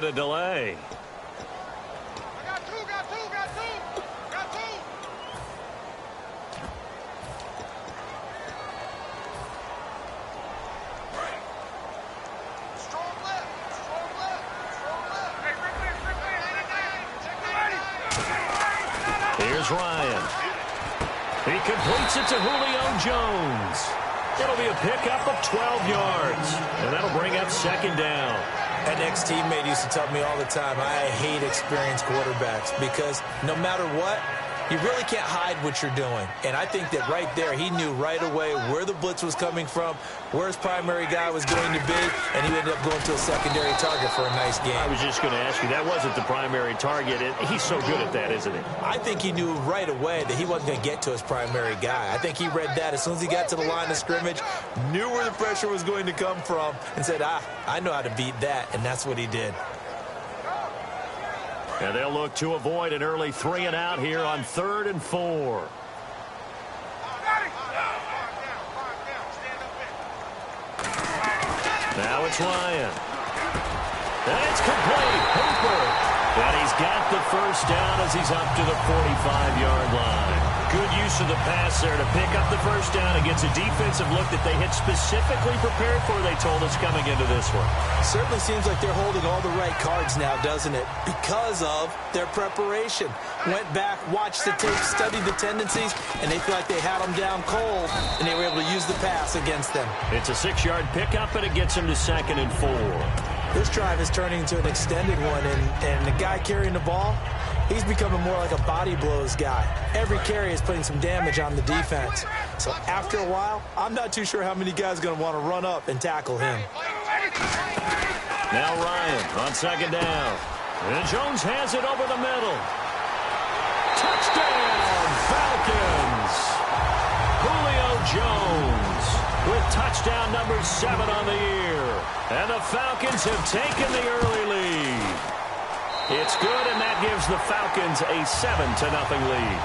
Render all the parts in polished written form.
The delay. Got two. Strong left. Hey, here's Ryan. He completes it to Julio Jones. It'll be a pickup of 12 yards, and that'll bring up second down. An ex-teammate used to tell me all the time, I hate experienced quarterbacks because no matter what, you really can't hide what you're doing. And I think that right there, he knew right away where the blitz was coming from, where his primary guy was going to be, and he ended up going to a secondary target for a nice game. I was just going to ask you, that wasn't the primary target. He's so good at that, isn't he? I think he knew right away that he wasn't going to get to his primary guy. I think he read that as soon as he got to the line of scrimmage, knew where the pressure was going to come from, and said, I know how to beat that, and that's what he did. And they'll look to avoid an early 3-and-out here on 3rd and 4. Now it's Ryan. And it's complete. Hooper. And he's got the first down as he's up to the 45-yard line. Good use of the pass there to pick up the first down against a defensive look that they had specifically prepared for, they told us, coming into this one. Certainly seems like they're holding all the right cards now, doesn't it? Because of their preparation. Went back, watched the tape, studied the tendencies, and they feel like they had them down cold, and they were able to use the pass against them. It's a 6-yard pickup, and it gets them to 2nd and 4. This drive is turning into an extended one, and the guy carrying the ball, he's becoming more like a body blows guy. Every carry is putting some damage on the defense. So after a while, I'm not too sure how many guys are going to want to run up and tackle him. Now Ryan on 2nd down. And Jones has it over the middle. Touchdown, Falcons! Julio Jones with touchdown number 7 on the year. And the Falcons have taken the early lead. It's good, and that gives the Falcons a 7-0 lead.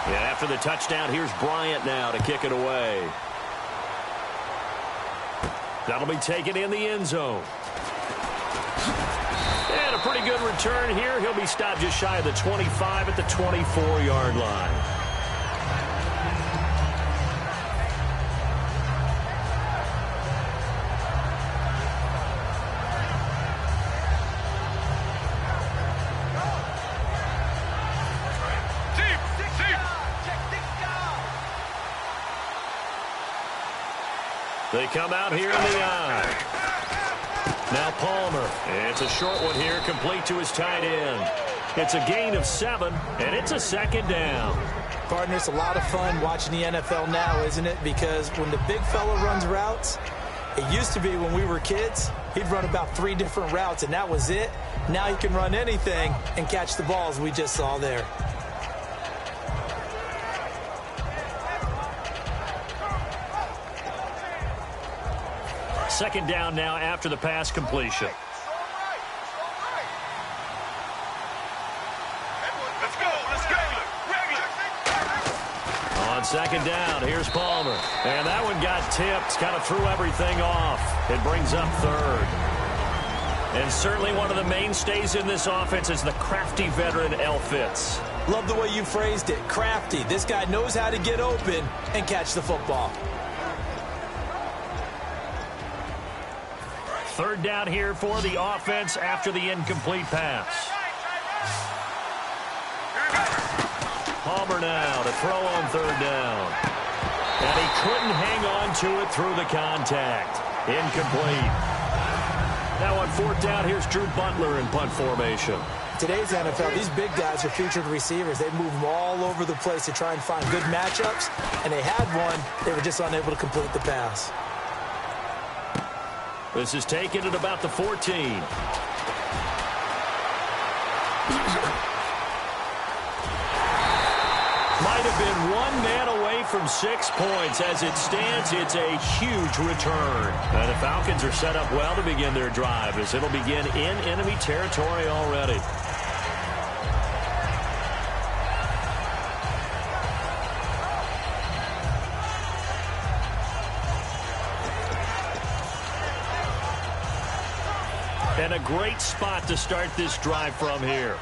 Yeah, after the touchdown, here's Bryant now to kick it away. That'll be taken in the end zone. And a pretty good return here. He'll be stopped just shy of the 25 at the 24-yard line. They come out here in the eye. Now Palmer. It's a short one here, complete to his tight end. It's a gain of 7, and it's a 2nd down. Partner, it's a lot of fun watching the NFL now, isn't it? Because when the big fella runs routes, it used to be when we were kids, he'd run about 3 different routes, and that was it. Now he can run anything and catch the balls we just saw there. Second down now after the pass completion. On 2nd down, here's Palmer. And that one got tipped, kind of threw everything off. It brings up 3rd. And certainly one of the mainstays in this offense is the crafty veteran L. Fitz. Love the way you phrased it, crafty. This guy knows how to get open and catch the football. 3rd down here for the offense after the incomplete pass. Palmer now to throw on 3rd down. And he couldn't hang on to it through the contact. Incomplete. Now on 4th down, here's Drew Butler in punt formation. Today's NFL, these big guys are featured receivers. They move them all over the place to try and find good matchups. And they had one. They were just unable to complete the pass. This is taken at about the 14. Might have been one man away from 6 points. As it stands, it's a huge return. And the Falcons are set up well to begin their drive, as it'll begin in enemy territory already. And a great spot to start this drive from here.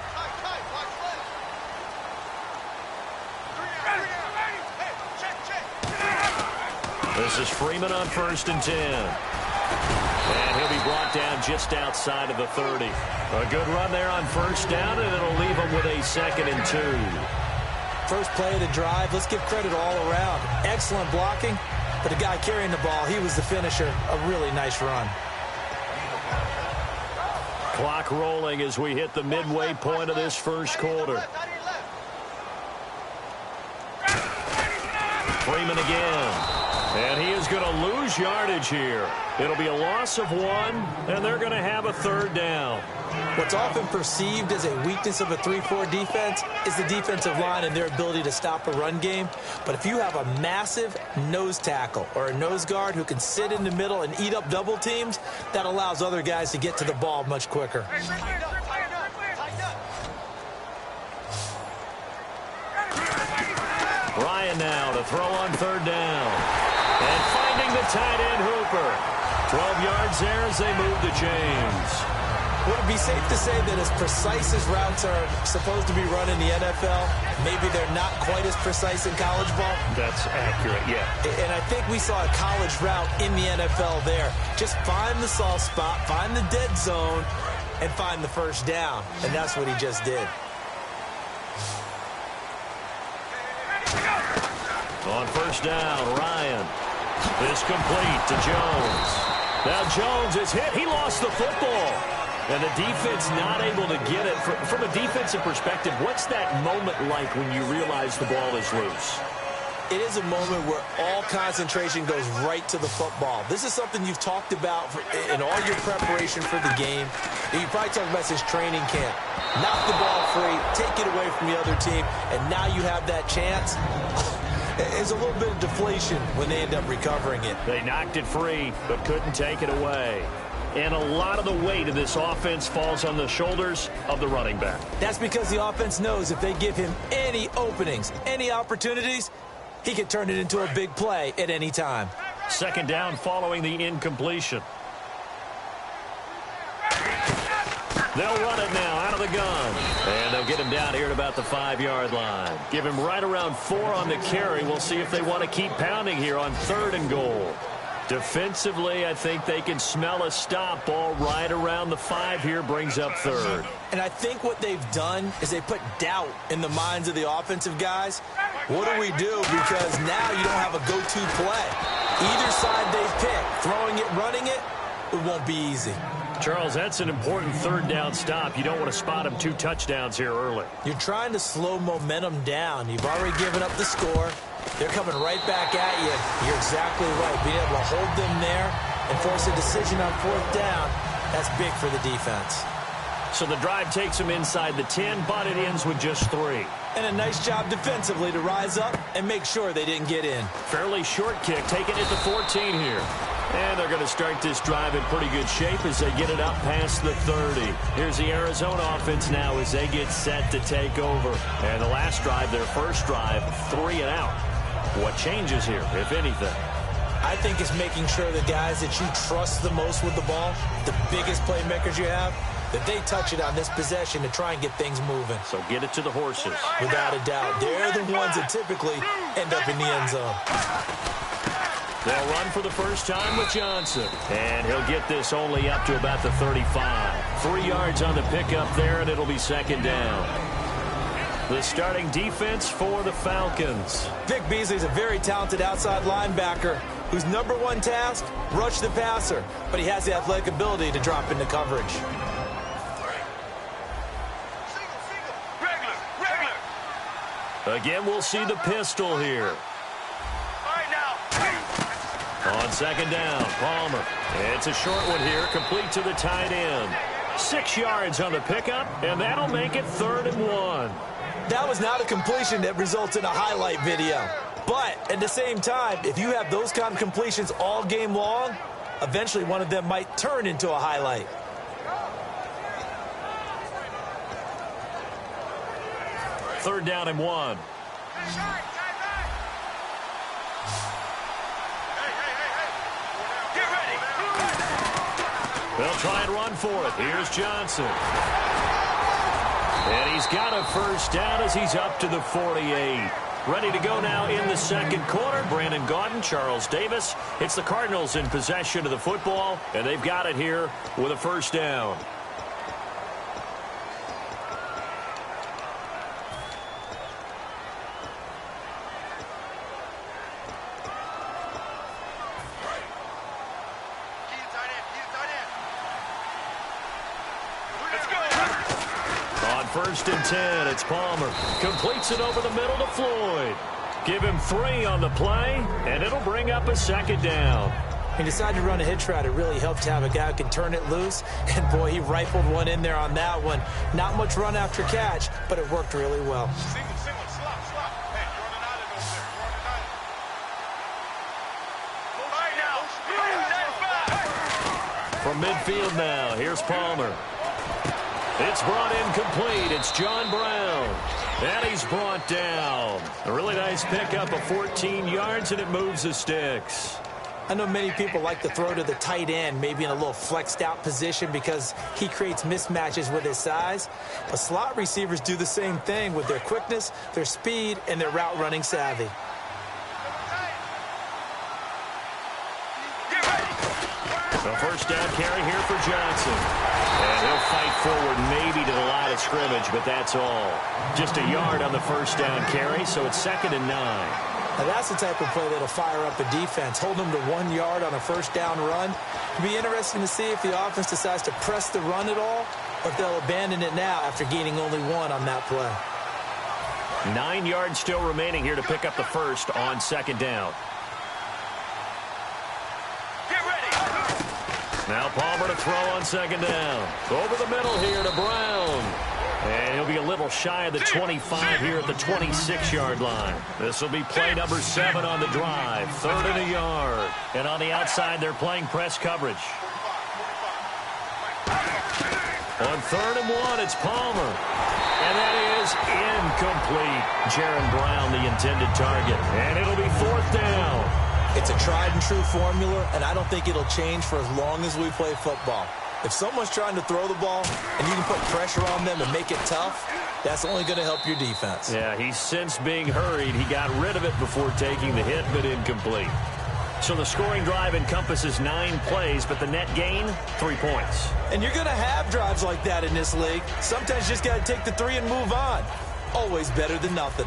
This is Freeman on 1st and 10. And he'll be brought down just outside of the 30. A good run there on 1st down, and it'll leave him with a 2nd and 2. First play of the drive, let's give credit all around. Excellent blocking, but the guy carrying the ball, he was the finisher. A really nice run. Clock rolling as we hit the midway point of this first quarter. Freeman again. And he is going to lose yardage here. It'll be a loss of 1, and they're going to have a 3rd down. What's often perceived as a weakness of a 3-4 defense is the defensive line and their ability to stop a run game. But if you have a massive nose tackle or a nose guard who can sit in the middle and eat up double teams, that allows other guys to get to the ball much quicker. Ryan now to throw on 3rd down. And finding the tight end, Hooper. 12 yards there as they move the chains. Would it be safe to say that as precise as routes are supposed to be run in the NFL, maybe they're not quite as precise in college ball? That's accurate, yeah. And I think we saw a college route in the NFL there. Just find the soft spot, find the dead zone, and find the 1st down. And that's what he just did. On 1st down, Ryan. This complete to Jones. Now Jones is hit. He lost the football. And the defense not able to get it. From a defensive perspective, what's that moment like when you realize the ball is loose? It is a moment where all concentration goes right to the football. This is something you've talked about in all your preparation for the game. And you probably talked about since training camp. Knock the ball free, take it away from the other team, and now you have that chance. There's a little bit of deflation when they end up recovering it. They knocked it free, but couldn't take it away. And a lot of the weight of this offense falls on the shoulders of the running back. That's because the offense knows if they give him any openings, any opportunities, he can turn it into a big play at any time. 2nd down following the incompletion. They'll run it now out of the gun. And they'll get him down here at about the 5-yard line. Give him right around 4 on the carry. We'll see if they want to keep pounding here on 3rd and goal. Defensively, I think they can smell a stop. Ball right around the 5 here brings up 3rd. And I think what they've done is they put doubt in the minds of the offensive guys. What do we do? Because now you don't have a go-to play. Either side they pick, throwing it, running it, it won't be easy. Charles, that's an important 3rd down stop. You don't want to spot him 2 touchdowns here early. You're trying to slow momentum down. You've already given up the score. They're coming right back at you. You're exactly right. Being able to hold them there and force a decision on 4th down, that's big for the defense. So the drive takes them inside the 10, but it ends with just 3. And a nice job defensively to rise up and make sure they didn't get in. Fairly short kick, taking it to 14 here. And they're going to start this drive in pretty good shape as they get it up past the 30. Here's the Arizona offense now as they get set to take over. And the last drive, their first drive, 3 and out. What changes here, if anything? I think it's making sure the guys that you trust the most with the ball, the biggest playmakers you have, that they touch it on this possession to try and get things moving. So get it to the horses. Without a doubt. They're the ones that typically end up in the end zone. They'll run for the first time with Johnson. And he'll get this only up to about the 35. 3 yards on the pickup there, and it'll be 2nd down. The starting defense for the Falcons. Vic Beasley's a very talented outside linebacker whose #1 task, rush the passer. But he has the athletic ability to drop into coverage. Again, we'll see the pistol here. On 2nd down, Palmer. It's a short one here, complete to the tight end. 6 yards on the pickup, and that'll make it 3rd and 1. That was not a completion that results in a highlight video. But at the same time, if you have those kind of completions all game long, eventually one of them might turn into a highlight. Third down and 1. They'll try and run for it. Here's Johnson. And he's got a first down as he's up to the 48. Ready to go now in the second quarter. Brandon Gaudin, Charles Davis. It's the Cardinals in possession of the football, and they've got it here with a first down. First and 10, it's Palmer. Completes it over the middle to Floyd. Give him 3 on the play, and it'll bring up a second down. He decided to run a hitch route. It really helped to have a guy who can turn it loose. And, boy, he rifled one in there on that one. Not much run after catch, but it worked really well. Single, slop. Hey, you're on an island over there. From midfield now, here's Palmer. It's brought in complete. It's John Brown. And he's brought down. A really nice pickup of 14 yards, and it moves the sticks. I know many people like to throw to the tight end, maybe in a little flexed out position because he creates mismatches with his size. But slot receivers do the same thing with their quickness, their speed, and their route running savvy. A first down carry here for Johnson. And he'll fight forward maybe to the line of scrimmage, but that's all. Just a yard on the first down carry, so it's 2nd and 9. Now that's the type of play that'll fire up a defense. Hold them to 1 yard on a first down run. It'll be interesting to see if the offense decides to press the run at all, or if they'll abandon it now after gaining only 1 on that play. 9 yards still remaining here to pick up the first on 2nd down. Now Palmer to throw on 2nd down. Over the middle here to Brown. And he'll be a little shy of the 25 here at the 26-yard line. This will be play number 7 on the drive. 3rd and a yard. And on the outside, they're playing press coverage. On 3rd and 1, it's Palmer. And that is incomplete. Jaron Brown, the intended target. And it'll be 4th down. It's a tried-and-true formula, and I don't think it'll change for as long as we play football. If someone's trying to throw the ball and you can put pressure on them and make it tough, that's only going to help your defense. Yeah, he's since being hurried. He got rid of it before taking the hit, but incomplete. So the scoring drive encompasses 9 plays, but the net gain, 3 points. And you're going to have drives like that in this league. Sometimes you just got to take the 3 and move on. Always better than nothing.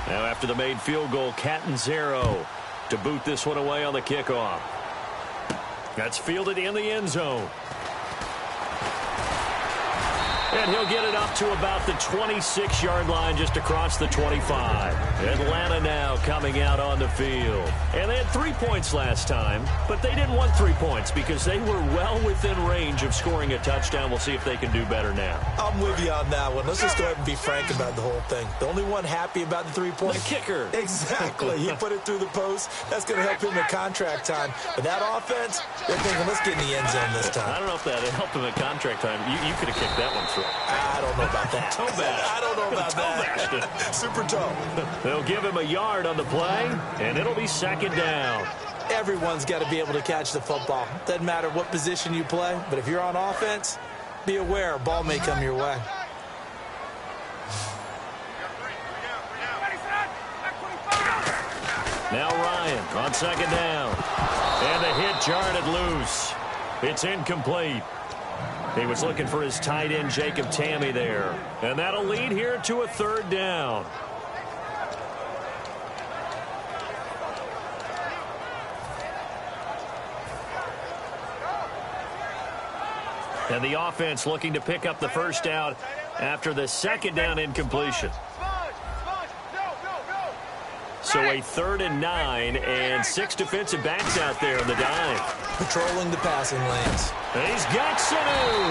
Now after the made field goal, Catanzaro to boot this one away on the kickoff. That's fielded in the end zone. And he'll get it up to about the 26-yard line just across the 25. Atlanta now coming out on the field. And they had 3 points last time, but they didn't want 3 points because they were well within range of scoring a touchdown. We'll see if they can do better now. I'm with you on that one. Let's just go ahead and be frank about the whole thing. The only one happy about the 3 points. The kicker. Exactly. He put it through the post. That's going to help him at contract time. But that offense, they're thinking, let's get in the end zone this time. I don't know if that helped him at contract time. You could have kicked that one through. I don't know about that. Toe bash. I don't know about that. Super toe. They'll give him a yard on the play, and it'll be 2nd down. Everyone's got to be able to catch the football. Doesn't matter what position you play, but if you're on offense, be aware a ball may come your way. Now Ryan on 2nd down. And the hit jarred it loose. It's incomplete. He was looking for his tight end, Jacob Tammy, there. And that'll lead here to a 3rd down. And the offense looking to pick up the first down after the 2nd down incompletion. So a 3rd and 9 and 6 defensive backs out there in the dime. Patrolling the passing lanes. And he's got Sanu.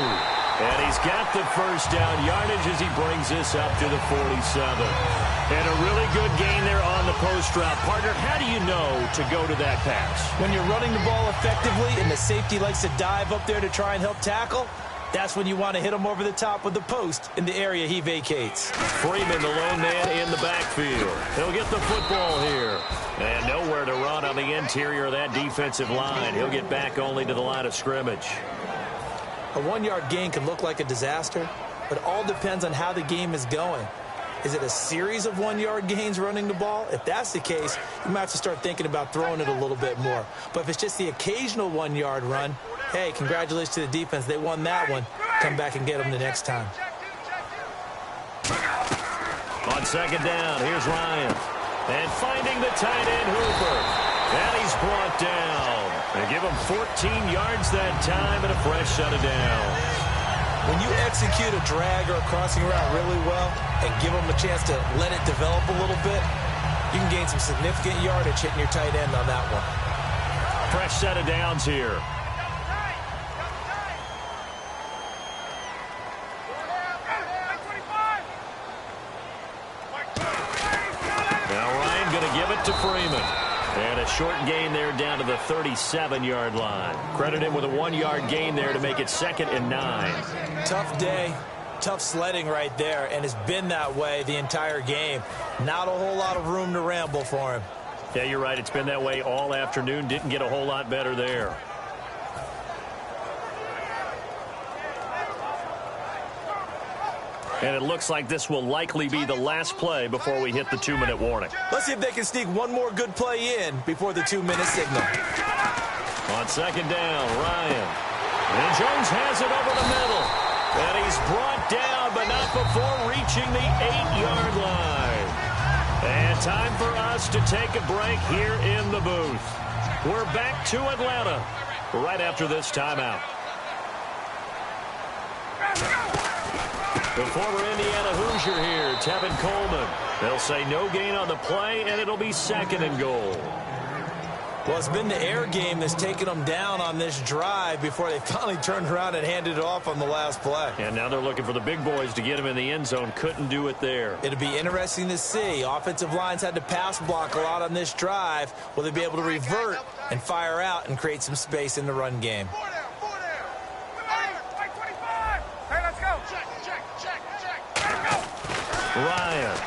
And he's got the first down yardage as he brings this up to the 47. And a really good gain there on the post route. Partner, how do you know to go to that pass? When you're running the ball effectively and the safety likes to dive up there to try and help tackle, That's when you want to hit him over the top with the post in the area he vacates. Freeman, the lone man in the backfield. He'll get the football here. And nowhere to run on the interior of that defensive line. He'll get back only to the line of scrimmage. A 1-yard gain can look like a disaster, but it all depends on how the game is going. Is it a series of 1-yard gains running the ball? If that's the case, you might have to start thinking about throwing it a little bit more. But if it's just the occasional 1-yard run, hey, congratulations to the defense. They won that one. Come back and get them the next time. On second down, here's Ryan. And finding the tight end, Hooper. And he's brought down. They give him 14 yards that time and a fresh set of downs. When you execute a drag or a crossing route really well and give them a chance to let it develop a little bit, you can gain some significant yardage hitting your tight end on that one. Fresh set of downs here. Now Ryan going to give it to Freeman. And a short gain there down to the 37-yard line. Credit him with a 1-yard gain there to make it 2nd and 9. Tough day, tough sledding right there, and it's been that way the entire game. Not a whole lot of room to ramble for him. Yeah, you're right. It's been that way all afternoon. Didn't get a whole lot better there. And it looks like this will likely be the last play before we hit the 2-minute warning. Let's see if they can sneak one more good play in before the 2-minute signal. On second down, Ryan. And Jones has it over the middle. And he's brought down, but not before reaching the 8-yard line. And time for us to take a break here in the booth. We're back to Atlanta right after this timeout. The former Indiana Hoosier here, Tevin Coleman. They'll say no gain on the play, and it'll be 2nd and goal. Well, it's been the air game that's taken them down on this drive before they finally turned around and handed it off on the last play. And now they're looking for the big boys to get him in the end zone. Couldn't do it there. It'll be interesting to see. Offensive lines had to pass block a lot on this drive. Will they be able to revert and fire out and create some space in the run game? Ryan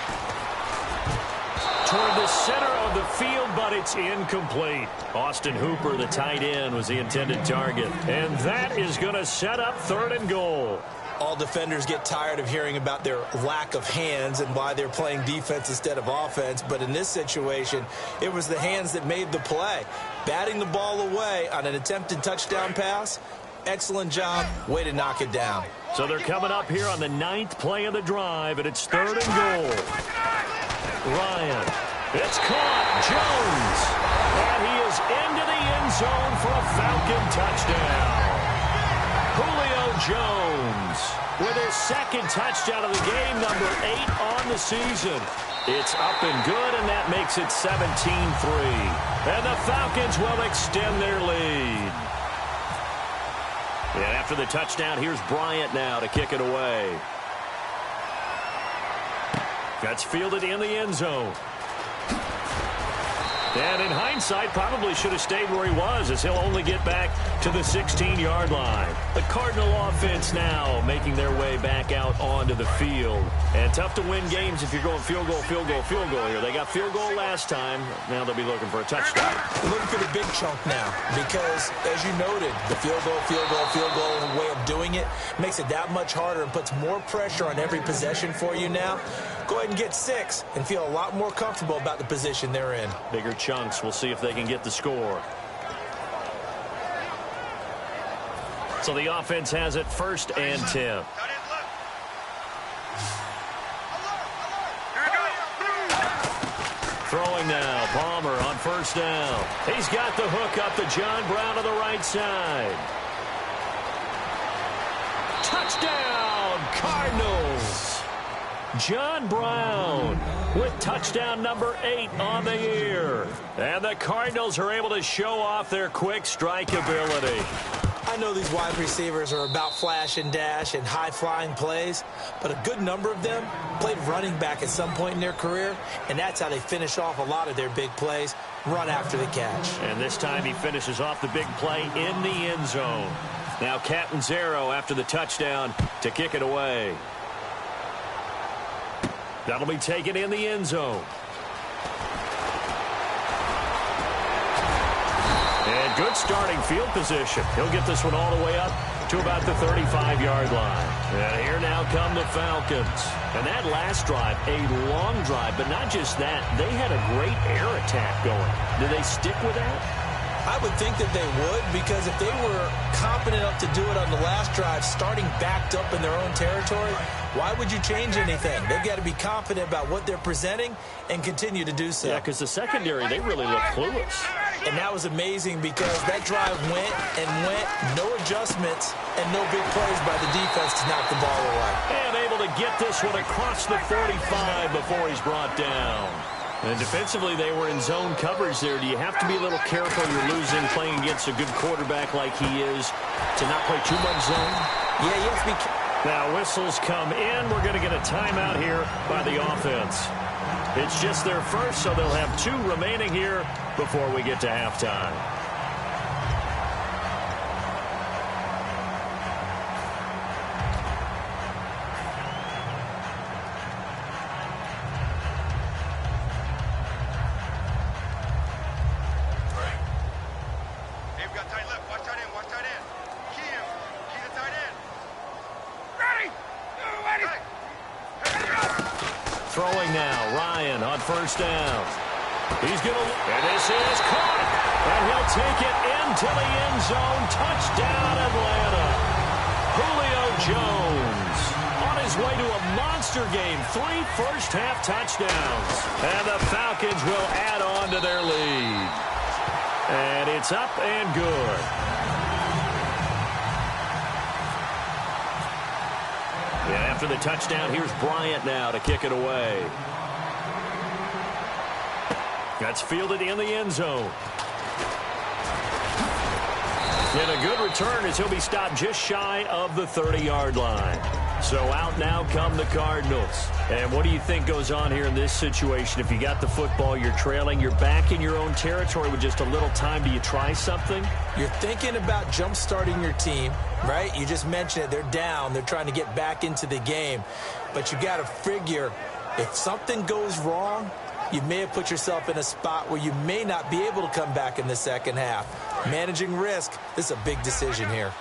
toward the center of the field, but it's incomplete. Austin Hooper, the tight end, was the intended target. And that is going to set up 3rd and goal. All defenders get tired of hearing about their lack of hands and why they're playing defense instead of offense. But in this situation, it was the hands that made the play. Batting the ball away on an attempted touchdown pass, excellent job. Way to knock it down. So they're coming up here on the 9th play of the drive, and it's 3rd and goal. Ryan. It's caught. Jones. And he is into the end zone for a Falcon touchdown. Julio Jones with his 2nd touchdown of the game, number 8 on the season. It's up and good, and that makes it 17-3. And the Falcons will extend their lead. And after the touchdown, here's Bryant now to kick it away. That's fielded in the end zone. And in hindsight, probably should have stayed where he was, as he'll only get back to the 16-yard line. The Cardinal offense now making their way back out onto the field. And tough to win games if you're going field goal, field goal, field goal here. They got field goal last time. Now they'll be looking for a touchdown. Looking for the big chunk now because, as you noted, the field goal way of doing it makes it that much harder and puts more pressure on every possession for you now. Go ahead and get 6 and feel a lot more comfortable about the position they're in. Bigger chunks. We'll see if they can get the score. So the offense has it 1st and 10. Throwing now. Palmer on 1st down. He's got the hook up to John Brown to the right side. Touchdown, Cardinals. John Brown with touchdown number 8 on the year. And the Cardinals are able to show off their quick strike ability. I know these wide receivers are about flash and dash and high-flying plays, but a good number of them played running back at some point in their career, and that's how they finish off a lot of their big plays, run after the catch. And this time he finishes off the big play in the end zone. Now Catanzaro after the touchdown to kick it away. That'll be taken in the end zone. And good starting field position. He'll get this one all the way up to about the 35-yard line. And here now come the Falcons. And that last drive, a long drive, but not just that. They had a great air attack going. Do they stick with that? I would think that they would, because if they were confident enough to do it on the last drive, starting backed up in their own territory, why would you change anything? They've got to be confident about what they're presenting and continue to do so. Yeah, because the secondary, they really look clueless. And that was amazing because that drive went and went, no adjustments, and no big plays by the defense to knock the ball away. And able to get this one across the 45 before he's brought down. And defensively, they were in zone coverage there. Do you have to be a little careful? You're losing, playing against a good quarterback like he is, to not play too much zone? Yeah, you have to be careful. Now, whistles come in. We're going to get a timeout here by the offense. It's just their first, so they'll have 2 remaining here before we get to halftime. Throwing now, Ryan on first down. He's going to, and this is caught. And he'll take it into the end zone. Touchdown, Atlanta. Julio Jones on his way to a monster game. 3 first-half touchdowns. And the Falcons will add on to their lead. And it's up and good. And after the touchdown, here's Bryant now to kick it away. That's fielded in the end zone. And a good return as he'll be stopped just shy of the 30-yard line. So out now come the Cardinals. And what do you think goes on here in this situation? If you got the football, you're trailing, you're back in your own territory with just a little time. Do you try something? You're thinking about jump-starting your team, right? You just mentioned it. They're down. They're trying to get back into the game. But you got to figure if something goes wrong, you may have put yourself in a spot where you may not be able to come back in the second half. Managing risk, this is a big decision here.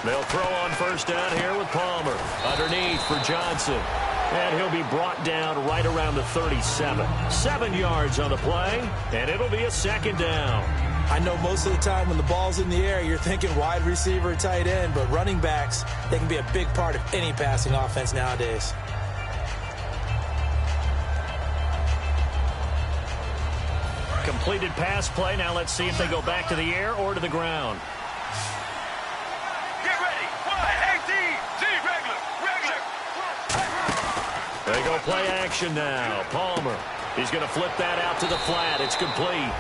They'll throw on first down here with Palmer. Underneath for Johnson. And he'll be brought down right around the 37. 7 yards on the play, and it'll be a second down. I know most of the time when the ball's in the air, you're thinking wide receiver, tight end, but running backs, they can be a big part of any passing offense nowadays. Completed pass play. Now let's see if they go back to the air or to the ground. They go play action now. Palmer. He's going to flip that out to the flat. It's complete.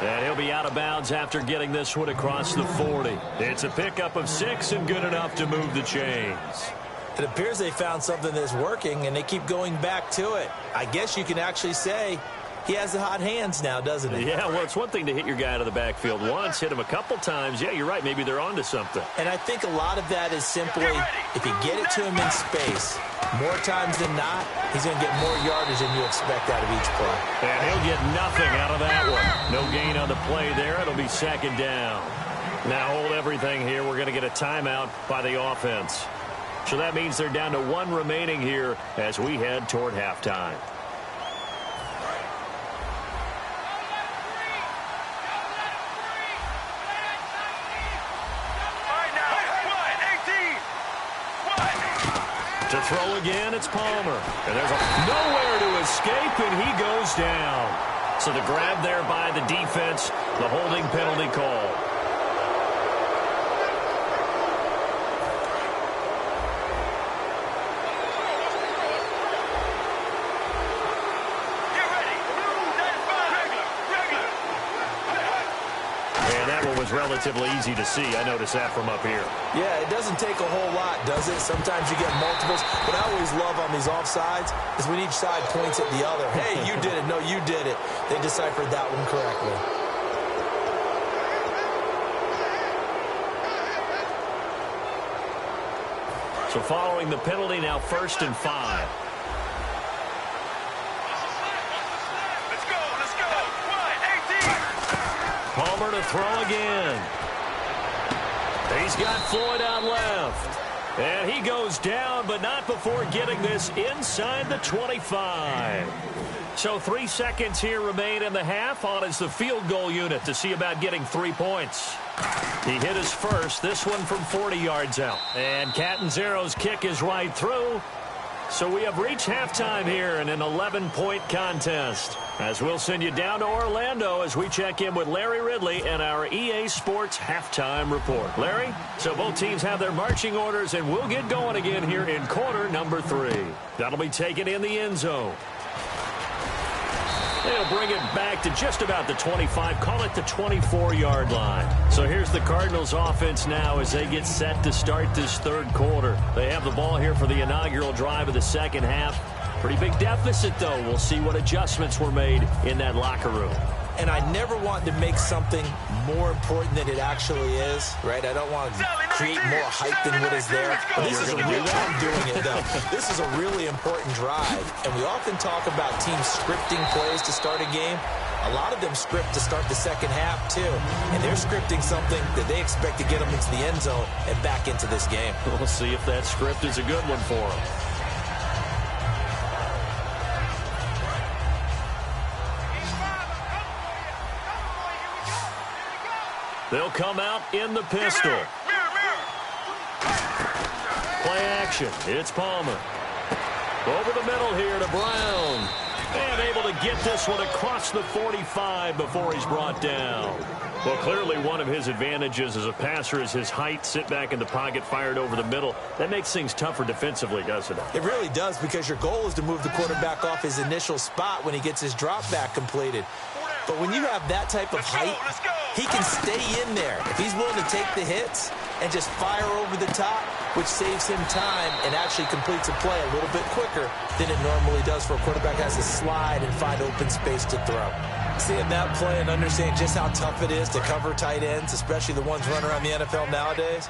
And he'll be out of bounds after getting this one across the 40. It's a pickup of 6 and good enough to move the chains. It appears they found something that's working, and they keep going back to it. I guess you can actually say he has the hot hands now, doesn't he? Yeah, well, it's one thing to hit your guy out of the backfield once, hit him a couple times. Yeah, you're right. Maybe they're onto something. And I think a lot of that is simply if you get it to him in space, more times than not, he's going to get more yardage than you expect out of each play. And he'll get nothing out of that one. No gain on the play there. It'll be second down. Now hold everything here. We're going to get a timeout by the offense. So that means they're down to 1 remaining here as we head toward halftime. To throw again, it's Palmer. And there's nowhere to escape, and he goes down. So the grab there by the defense, the holding penalty call. Relatively easy to see. I noticed that from up here. Yeah, it doesn't take a whole lot, does it? Sometimes you get multiples. What I always love on these offsides is when each side points at the other. Hey, you did it. No, you did it. They deciphered that one correctly. So following the penalty, now 1st and 5. Let's go. Wide, 18. Palmer to throw again. He's got Floyd out left. And he goes down, but not before getting this inside the 25. So 3 seconds here remain in the half. On is the field goal unit to see about getting 3 points. He hit his first, this one from 40 yards out. And Catanzaro's kick is right through. So we have reached halftime here in an 11-point contest. As we'll send you down to Orlando as we check in with Larry Ridley and our EA Sports Halftime Report. Larry, so both teams have their marching orders, and we'll get going again here in quarter number 3. That'll be taken in the end zone. They'll bring it back to just about the 25, call it the 24-yard line. So here's the Cardinals offense now as they get set to start this third quarter. They have the ball here for the inaugural drive of the second half. Pretty big deficit, though. We'll see what adjustments were made in that locker room. And I never want to make something more important than it actually is, right? I don't want to create more hype than what is there. But this is a real, I'm doing it, though. This is a really important drive. And we often talk about teams scripting plays to start a game. A lot of them script to start the second half, too. And they're scripting something that they expect to get them into the end zone and back into this game. We'll see if that script is a good one for them. They'll come out in the pistol. Play action. It's Palmer. Over the middle here to Brown. And able to get this one across the 45 before he's brought down. Well, clearly one of his advantages as a passer is his height. Sit back in the pocket, fired over the middle. That makes things tougher defensively, doesn't it? It really does, because your goal is to move the quarterback off his initial spot when he gets his drop back completed. But when you have that type of height, he can stay in there. If he's willing to take the hits and just fire over the top, which saves him time and actually completes a play a little bit quicker than it normally does for a quarterback has to slide and find open space to throw. Seeing that play and understanding just how tough it is to cover tight ends, especially the ones running around the NFL nowadays,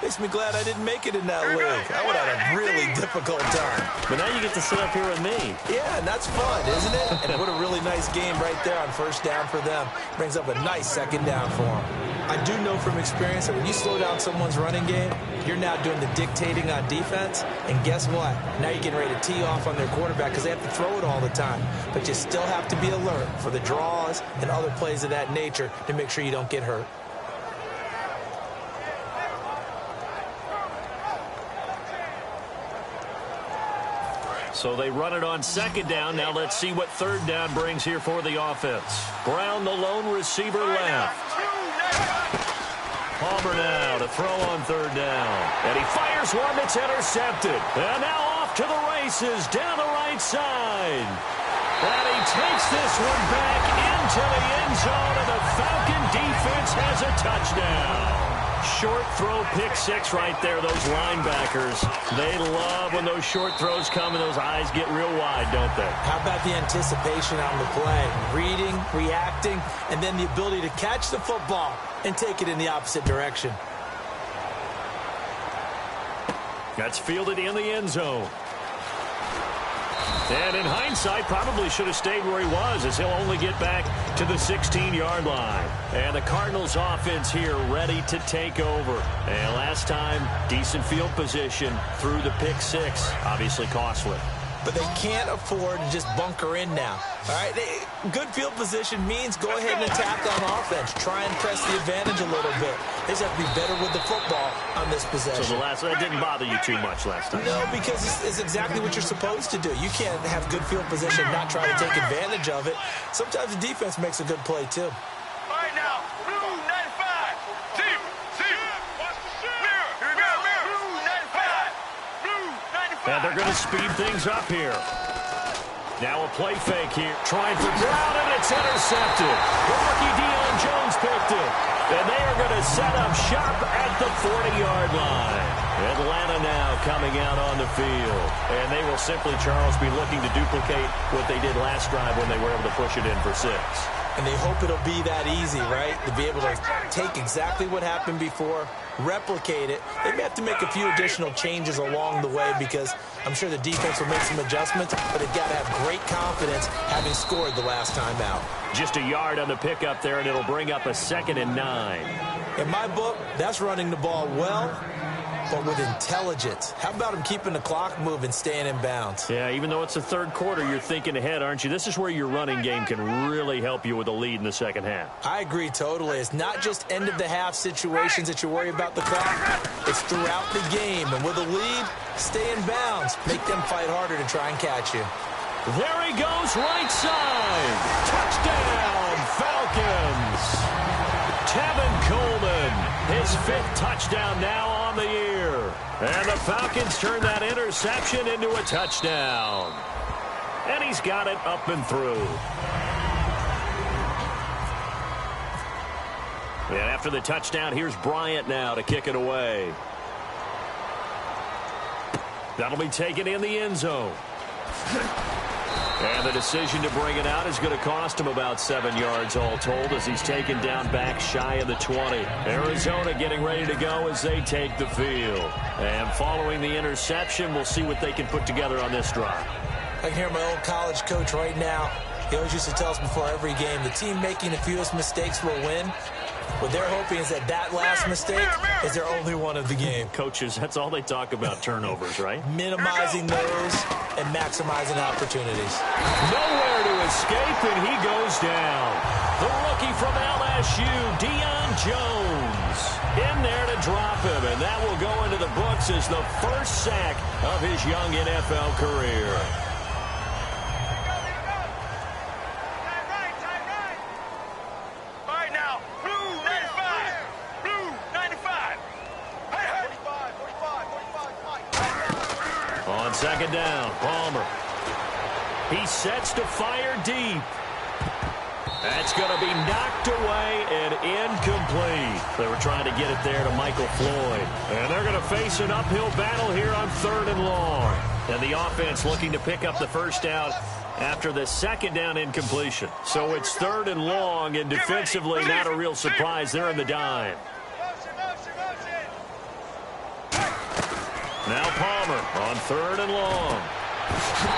makes me glad I didn't make it in that league. I would have had a really difficult time. But now you get to sit up here with me. Yeah, and that's fun, isn't it? And what a really nice game right there on first down for them. Brings up a nice second down for them. I do know from experience that when you slow down someone's running game, you're now doing the dictating on defense. And guess what? Now you're getting ready to tee off on their quarterback because they have to throw it all the time. But you still have to be alert for the draws and other plays of that nature to make sure you don't get hurt. So they run it on second down. Now let's see what third down brings here for the offense. Brown, the lone receiver, left. Palmer now to throw on third down. And he fires one that's intercepted. And now off to the races down the right side. And he takes this one back into the end zone, and the Falcon defense has a touchdown. Short throw, pick six right there. Those linebackers, they love when those short throws come and those eyes get real wide, don't they? How about the anticipation on the play? Reading, reacting, and then the ability to catch the football and take it in the opposite direction. That's fielded in the end zone. And in hindsight, probably should have stayed where he was, as he'll only get back to the 16-yard line. And the Cardinals offense here ready to take over. And last time, decent field position through the pick six. Obviously costly. But they can't afford to just bunker in now. All right, good field position means go ahead and attack on offense. Try and press the advantage a little bit. They just have to be better with the football on this possession. So that didn't bother you too much last time? No, because it's exactly what you're supposed to do. You can't have good field position and not try to take advantage of it. Sometimes the defense makes a good play, too. All right, now, blue 95. Zip. Blue 95. Blue 95. And they're going to speed things up here. Now a play fake here. Trying for Brown, and it's intercepted. The rookie Deion Jones picked it. And they are going to set up shop at the 40-yard line. Atlanta now coming out on the field. And they will simply, Charles, be looking to duplicate what they did last drive when they were able to push it in for 6. And they hope it'll be that easy, right? To be able to take exactly what happened before, replicate it. They may have to make a few additional changes along the way because I'm sure the defense will make some adjustments, but they've got to have great confidence having scored the last time out. Just a yard on the pickup there, and it'll bring up a 2nd and 9. In my book, that's running the ball well, but with intelligence. How about him keeping the clock moving, staying in bounds? Yeah, even though it's the third quarter, you're thinking ahead, aren't you? This is where your running game can really help you with a lead in the second half. I agree totally. It's not just end-of-the-half situations that you worry about the clock. It's throughout the game. And with a lead, stay in bounds. Make them fight harder to try and catch you. There he goes, right side. Touchdown, Falcons. Tevin Coleman, his 5th touchdown now on the year. And the Falcons turn that interception into a touchdown. And he's got it up and through. And after the touchdown, here's Bryant now to kick it away. That'll be taken in the end zone. And the decision to bring it out is going to cost him about 7 yards all told as he's taken down back shy of the 20. Arizona getting ready to go as they take the field. And following the interception, we'll see what they can put together on this drive. I can hear my old college coach right now. He always used to tell us before every game, the team making the fewest mistakes will win. What they're hoping is that last mistake is their only one of the game. Coaches, that's all they talk about, turnovers, right? Minimizing those and maximizing opportunities. Nowhere to escape, and he goes down. The rookie from LSU, Deion Jones, in there to drop him, and that will go into the books as the first sack of his young NFL career. Second down, Palmer. He sets to fire deep. That's going to be knocked away and incomplete. They were trying to get it there to Michael Floyd. And they're going to face an uphill battle here on 3rd and long. And the offense looking to pick up the first down after the 2nd down incompletion. So it's 3rd and long, and defensively not a real surprise. They're in the dime. Now Palmer on 3rd and long.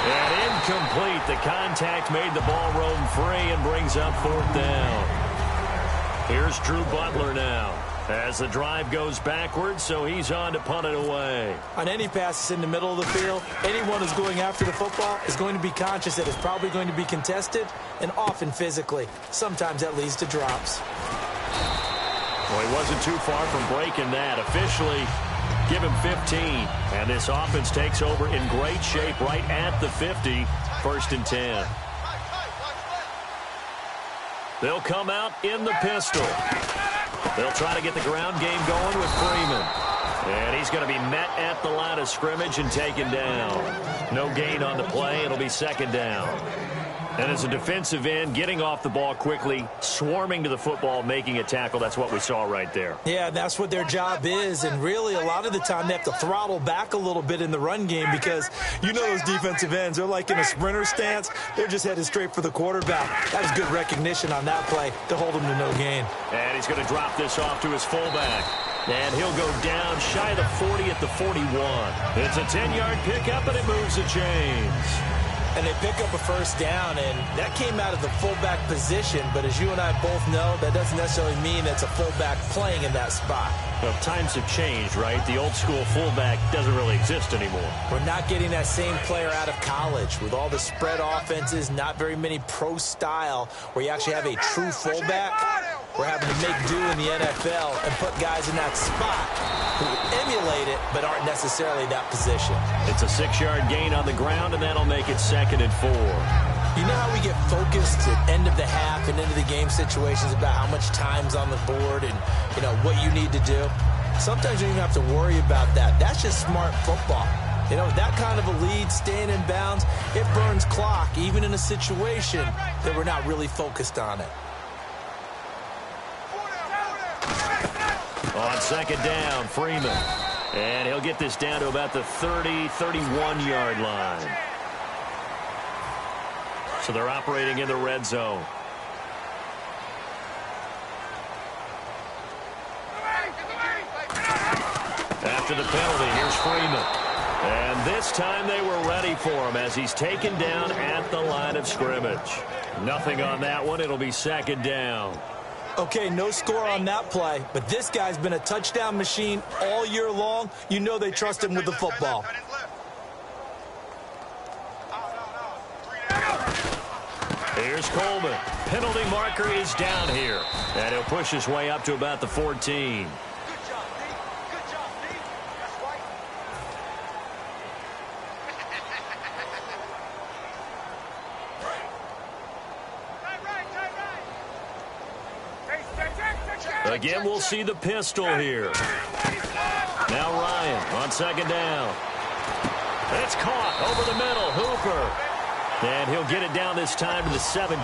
And incomplete. The contact made the ball roam free and brings up 4th down. Here's Drew Butler now as the drive goes backwards, so he's on to punt it away. On any passes in the middle of the field, anyone who's going after the football is going to be conscious that it's probably going to be contested and often physically. Sometimes that leads to drops. Well, he wasn't too far from breaking that. Officially, give him 15. And this offense takes over in great shape right at the 50. 1st and 10. They'll come out in the pistol. They'll try to get the ground game going with Freeman. And he's going to be met at the line of scrimmage and taken down. No gain on the play. It'll be 2nd down. And as a defensive end, getting off the ball quickly, swarming to the football, making a tackle, that's what we saw right there. Yeah, that's what their job is. And really, a lot of the time, they have to throttle back a little bit in the run game because you know those defensive ends, they're like in a sprinter stance. They're just headed straight for the quarterback. That was good recognition on that play to hold him to no gain. And he's going to drop this off to his fullback. And he'll go down shy of the 40 at the 41. It's a 10-yard pickup, and it moves the chains. And they pick up a 1st down, and that came out of the fullback position. But as you and I both know, that doesn't necessarily mean it's a fullback playing in that spot. Well, times have changed, right? The old-school fullback doesn't really exist anymore. We're not getting that same player out of college. With all the spread offenses, not very many pro style where you actually have a true fullback. We're having to make do in the NFL and put guys in that spot who emulate it but aren't necessarily that position. It's a 6-yard gain on the ground, and that'll make it 2nd and 4. You know how we get focused at end of the half and into the game situations about how much time's on the board and, you know, what you need to do? Sometimes you don't even have to worry about that. That's just smart football. You know, that kind of a lead, staying in bounds, it burns clock, even in a situation that we're not really focused on it. On 2nd down, Freeman. And he'll get this down to about the 30, 31-yard line. So they're operating in the red zone. after the penalty. Here's Freeman. And this time they were ready for him as he's taken down at the line of scrimmage. Nothing on that one. It'll be second down. Okay, no score on that play, but this guy's been a touchdown machine all year long. You know they trust him with the football. Here's Coleman. Penalty marker is down here. And he'll push his way up to about the 14. Again, we'll see the pistol here. Now Ryan on second down. It's caught over the middle. Hooper. And he'll get it down this time to the 17.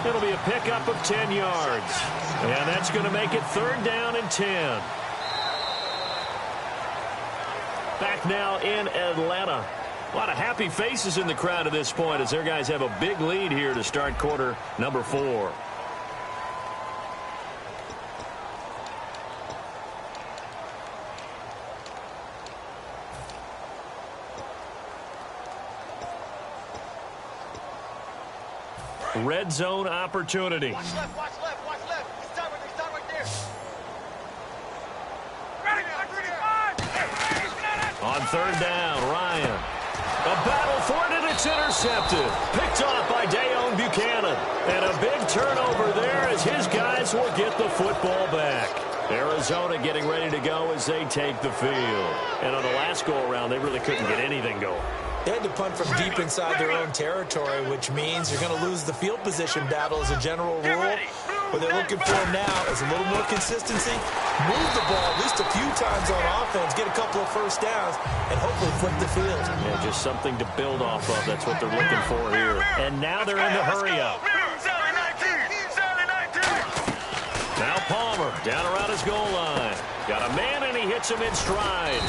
It'll be a pickup of 10 yards. And that's going to make it third down and 10. Back now in Atlanta. A lot of happy faces in the crowd at this point as their guys have a big lead here to start quarter number 4. Red zone opportunity. Watch left, watch left, watch left. Stop right there. On third down, Ryan. A battle for it, and it's intercepted. Picked off by Dayon Buchanan. And a big turnover there as his guys will get the football back. Arizona getting ready to go as they take the field. And on the last go-around, they really couldn't get anything going. They had to punt from deep inside their own territory, which means you're going to lose the field position battle as a general rule. What they're looking for now is a little more consistency, move the ball at least a few times on offense, get a couple of first downs, and hopefully flip the field. Yeah, just something to build off of. That's what they're looking for here. And now they're in the hurry-up. Now Palmer down around his goal line. Got a man, and he hits him in stride.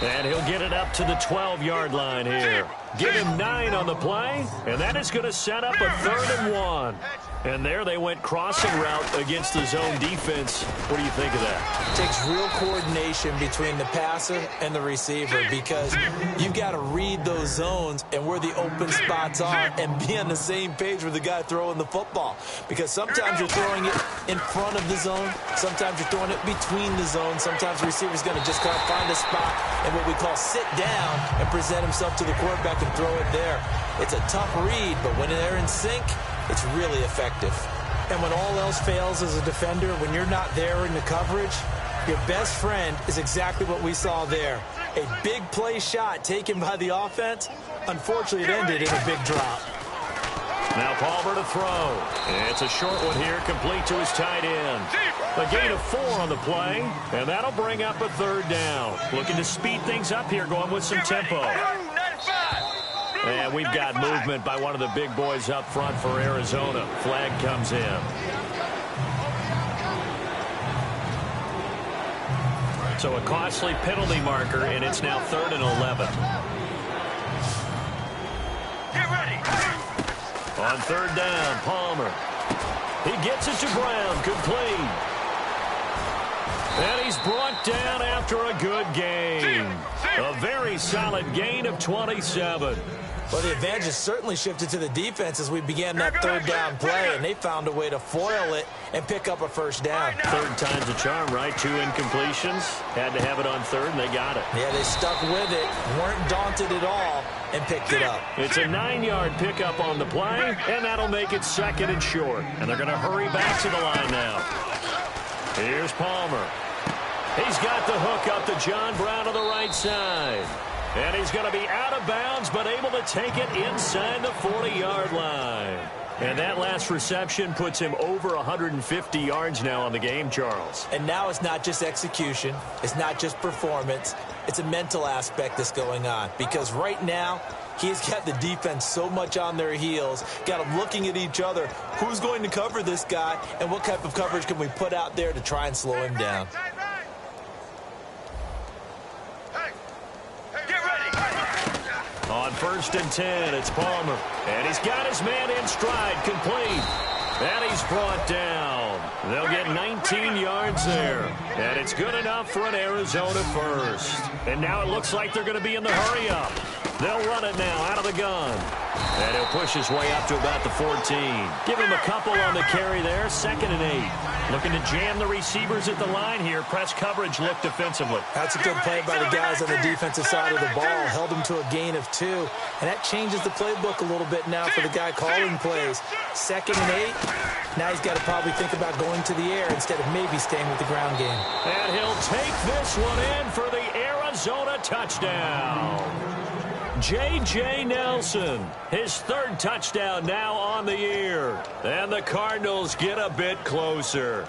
And he'll get it up to the 12-yard line here. Give him 9 on the play, and that is going to set up a 3rd and 1. And there they went crossing route against the zone defense. What do you think of that? It takes real coordination between the passer and the receiver because you've got to read those zones and where the open spots are and be on the same page with the guy throwing the football. Because sometimes you're throwing it in front of the zone. Sometimes you're throwing it between the zones. Sometimes the receiver's going to just kind of find a spot and what we call sit down and present himself to the quarterback and throw it there. It's a tough read, but when they're in sync, it's really effective. And when all else fails as a defender, when you're not there in the coverage, your best friend is exactly what we saw there. A big play shot taken by the offense. Unfortunately, it ended in a big drop. Now Palmer to throw. It's a short one here, complete to his tight end. A gain of 4 on the play, and that'll bring up a 3rd down. Looking to speed things up here, going with some tempo. And we've got movement by one of the big boys up front for Arizona. Flag comes in. So a costly penalty marker, and it's now 3rd and 11. Get ready. On 3rd down, Palmer. He gets it to Brown, complete. And he's brought down after a good game. A very solid gain of 27. Well, the advantage has certainly shifted to the defense as we began that 3rd down play, and they found a way to foil it and pick up a 1st down. 3rd time's a charm, right? 2 incompletions. Had to have it on 3rd, and they got it. Yeah, they stuck with it, weren't daunted at all, and picked it up. It's a 9-yard pickup on the play, and that'll make it 2nd and short. And they're going to hurry back to the line now. Here's Palmer. He's got the hook up to John Brown on the right side. And he's going to be out of bounds, but able to take it inside the 40-yard line. And that last reception puts him over 150 yards now on the game, Charles. And now it's not just execution. It's not just performance. It's a mental aspect that's going on. Because right now, he's got the defense so much on their heels, got them looking at each other. Who's going to cover this guy, and what type of coverage can we put out there to try and slow him down? On 1st and 10, it's Palmer. And he's got his man in stride, complete. And he's brought down. They'll get 19 yards there. And it's good enough for an Arizona first. And now it looks like they're going to be in the hurry-up. They'll run it now out of the gun. And he'll push his way up to about the 14. Give him a couple on the carry there. 2nd and 8. Looking to jam the receivers at the line here. Press coverage look defensively. That's a good play by the guys on the defensive side of the ball. Held them to a gain of 2. And that changes the playbook a little bit now for the guy calling plays. 2nd and 8. Now he's got to probably think about going to the air instead of maybe staying with the ground game. And he'll take this one in for the Arizona touchdown. J.J. Nelson, his 3rd touchdown now on the year. And the Cardinals get a bit closer.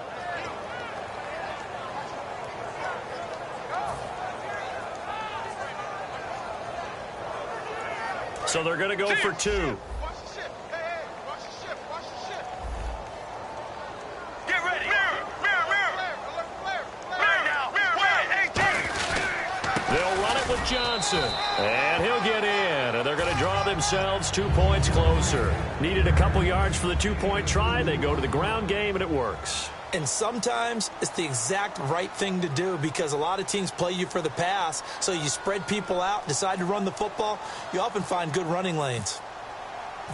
So they're going to go for 2. Johnson, and he'll get in, and they're going to draw themselves 2 points closer. Needed a couple yards for the 2-point try. They go to the ground game, and it works. And sometimes it's the exact right thing to do because a lot of teams play you for the pass, so you spread people out, decide to run the football. You often find good running lanes.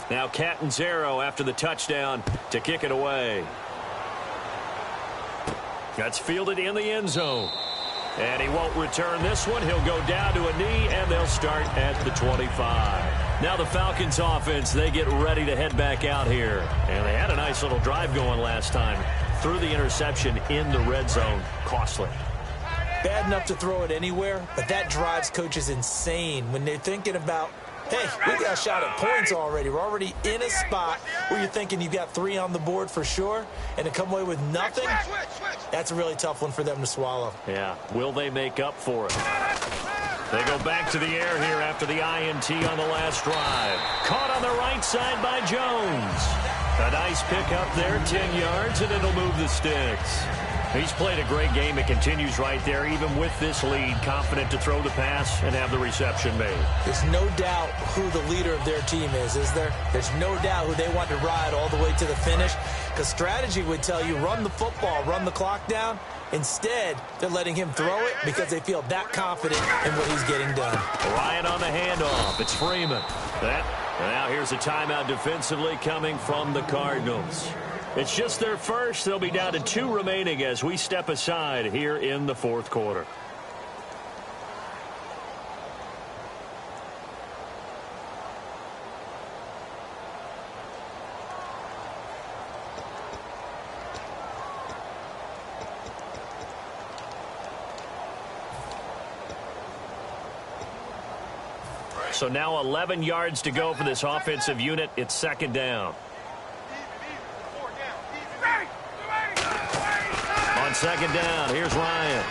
Now Catanzaro after the touchdown to kick it away. That's fielded in the end zone. And he won't return this one. He'll go down to a knee, and they'll start at the 25. Now the Falcons offense, they get ready to head back out here. And they had a nice little drive going last time. Threw the interception in the red zone. Costly. Bad enough to throw it anywhere, but that drives coaches insane when they're thinking about, hey, we got a shot at points already. We're already in a spot where you're thinking you got 3 on the board for sure, and to come away with nothing, that's a really tough one for them to swallow. Yeah, will they make up for it? They go back to the air here after the INT on the last drive. Caught on the right side by Jones. A nice pick up there, 10 yards, and it'll move the sticks. He's played a great game. It continues right there, even with this lead, confident to throw the pass and have the reception made. There's no doubt who the leader of their team is there? There's no doubt who they want to ride all the way to the finish, because strategy would tell you run the football, run the clock down. Instead, they're letting him throw it because they feel that confident in what he's getting done. Ryan on the handoff. It's Freeman. Now here's a timeout defensively coming from the Cardinals. It's just their first. They'll be down to 2 remaining as we step aside here in the 4th quarter. So now 11 yards to go for this offensive unit. It's 2nd down. On 2nd down, here's Ryan.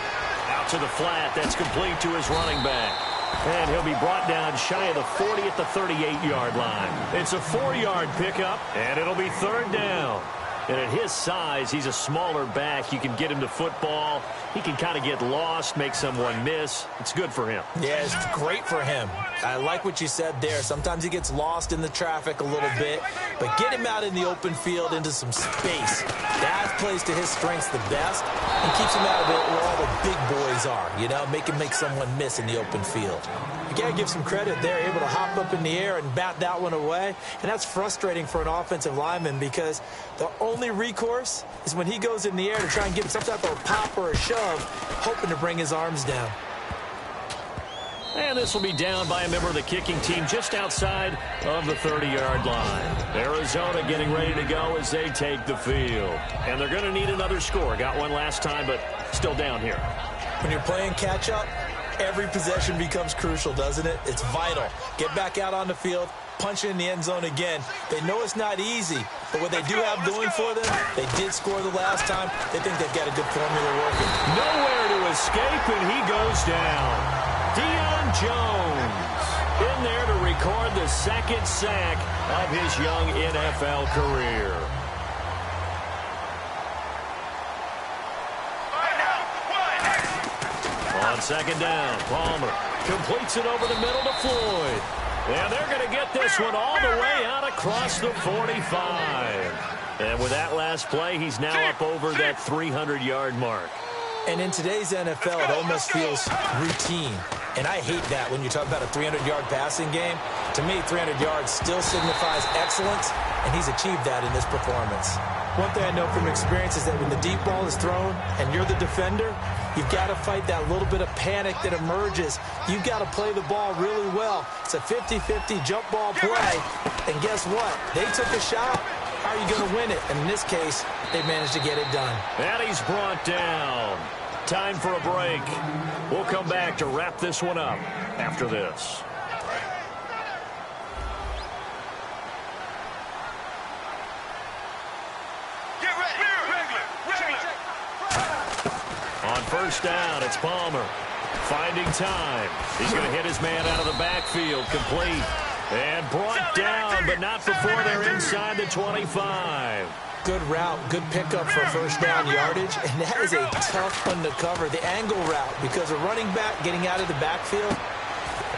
Out to the flat. That's complete to his running back. And he'll be brought down shy of the 40 at the 38-yard line. It's a 4-yard pickup, and it'll be 3rd down. And at his size, he's a smaller back. You can get him to football. He can kind of get lost, make someone miss. It's good for him. Yeah, it's great for him. I like what you said there. Sometimes he gets lost in the traffic a little bit, but get him out in the open field into some space. That plays to his strengths the best and keeps him out of it where all the big boys are, you know, make someone miss in the open field. You got to give some credit there, able to hop up in the air and bat that one away, and that's frustrating for an offensive lineman because the only recourse is when he goes in the air to try and get some type of a pop or a shove, hoping to bring his arms down. And this will be down by a member of the kicking team just outside of the 30-yard line. Arizona getting ready to go as they take the field. And they're going to need another score. Got one last time, but still down here. When you're playing catch-up, every possession becomes crucial, doesn't it? It's vital. Get back out on the field, punch it in the end zone again. They know it's not easy, but what they do have going for them, they did score the last time. They think they've got a good formula working. Nowhere to escape, and he goes down. Deion Jones in there to record the 2nd sack of his young NFL career. On 2nd down, Palmer completes it over the middle to Floyd. And they're going to get this one all the way out across the 45. And with that last play, he's now up over that 300-yard mark. And in today's NFL, it almost feels routine. And I hate that when you talk about a 300-yard passing game. To me, 300 yards still signifies excellence, and he's achieved that in this performance. One thing I know from experience is that when the deep ball is thrown and you're the defender, you've got to fight that little bit of panic that emerges. You've got to play the ball really well. It's a 50-50 jump ball play. And guess what? They took a shot. How are you going to win it? And in this case, they managed to get it done. And he's brought down. Time for a break. We'll come back to wrap this one up after this. Get ready. On first down, it's Palmer. Finding time. He's going to hit his man out of the backfield. Complete. And brought down, but not before they're inside the 25. Good route, good pickup for first down yardage, and that is a tough one to cover. The angle route, because a running back getting out of the backfield.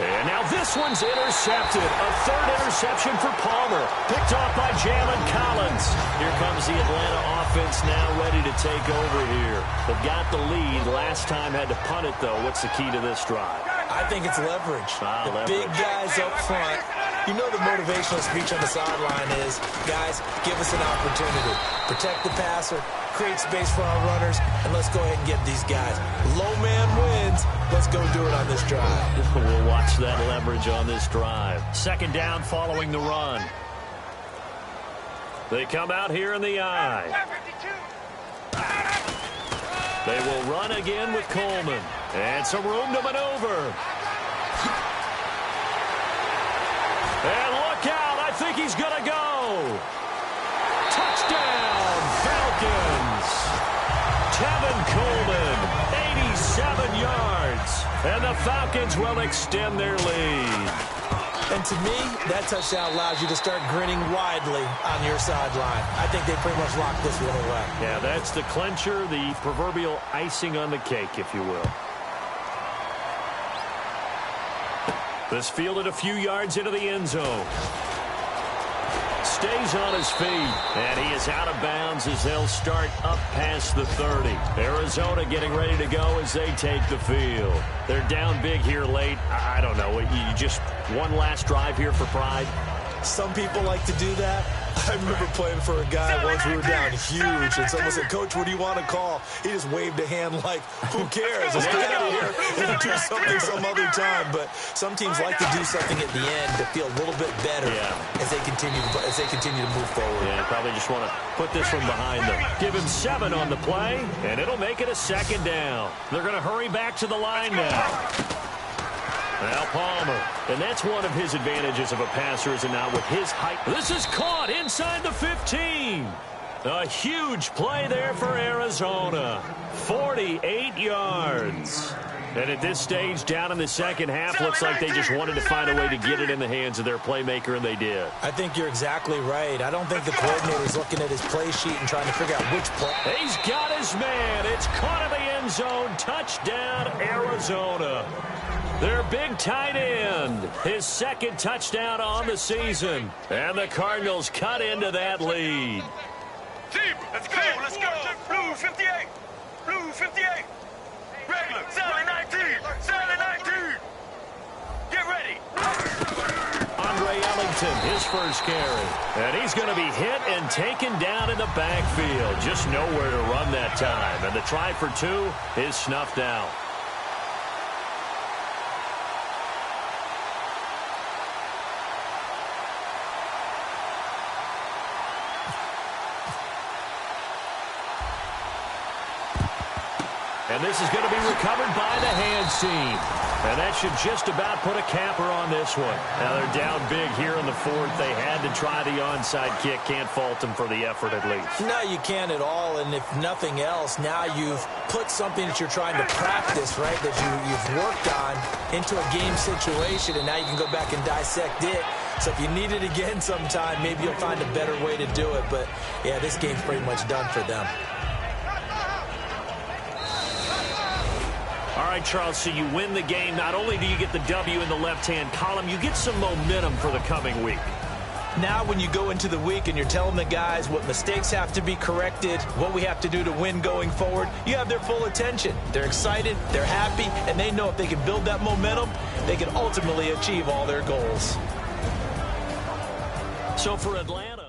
And now this one's intercepted. A third interception for Palmer. Picked off by Jalen Collins. Here comes the Atlanta offense now ready to take over here. They've got the lead. Last time had to punt it, though. What's the key to this drive? I think it's leverage. Leverage. Big guys up front. You know the motivational speech on the sideline is, guys, give us an opportunity. Protect the passer, create space for our runners, and let's go ahead and get these guys. Low man wins. Let's go do it on this drive. We'll watch that leverage on this drive. Second down following the run. They come out here in the eye. They will run again with Coleman. And some room to maneuver. And look out. I think he's going to go. Touchdown, Falcons. Tevin Coleman, 87 yards. And the Falcons will extend their lead. And to me, that touchdown allows you to start grinning widely on your sideline. I think they pretty much locked this one away. Yeah, that's the clincher, the proverbial icing on the cake, if you will. This fielded a few yards into the end zone. Stays on his feet, and he is out of bounds as they'll start up past the 30. Arizona getting ready to go as they take the field. They're down big here late. I don't know. You just one last drive here for pride? Some people like to do that. I remember playing for a guy once we were down huge, and someone said, "Coach, what do you want to call?" He just waved a hand like, who cares? Let's get out of here and do something some other time. But some teams like to do something at the end to feel a little bit better as they continue to move forward. Yeah, probably just want to put this one behind them. Give him 7 on the play, and it'll make it a second down. They're going to hurry back to the line now. Now Palmer, and that's one of his advantages of a passer, is it not, with his height. This is caught inside the 15. A huge play there for Arizona. 48 yards. And at this stage, down in the second half, looks like they just wanted to find a way to get it in the hands of their playmaker, and they did. I think you're exactly right. I don't think the coordinator's looking at his play sheet and trying to figure out which play. He's got his man. It's caught in the end zone. Touchdown, Arizona. Their big tight end, his second touchdown on the season. And the Cardinals cut into that lead. Let's go. Let's go. Blue 58. Blue 58. Regular. Sally 19. Sally 19. Get ready. Andre Ellington, his first carry. And he's going to be hit and taken down in the backfield. Just nowhere to run that time. And the try for 2 is snuffed out. And this is going to be recovered by the hands team. And that should just about put a capper on this one. Now they're down big here in the 4th. They had to try the onside kick. Can't fault them for the effort at least. No, you can't at all. And if nothing else, now you've put something that you're trying to practice, right, that you've worked on into a game situation. And now you can go back and dissect it. So if you need it again sometime, maybe you'll find a better way to do it. But, yeah, this game's pretty much done for them. All right, Charles, so you win the game. Not only do you get the W in the left-hand column, you get some momentum for the coming week. Now when you go into the week and you're telling the guys what mistakes have to be corrected, what we have to do to win going forward, you have their full attention. They're excited, they're happy, and they know if they can build that momentum, they can ultimately achieve all their goals. So for Atlanta.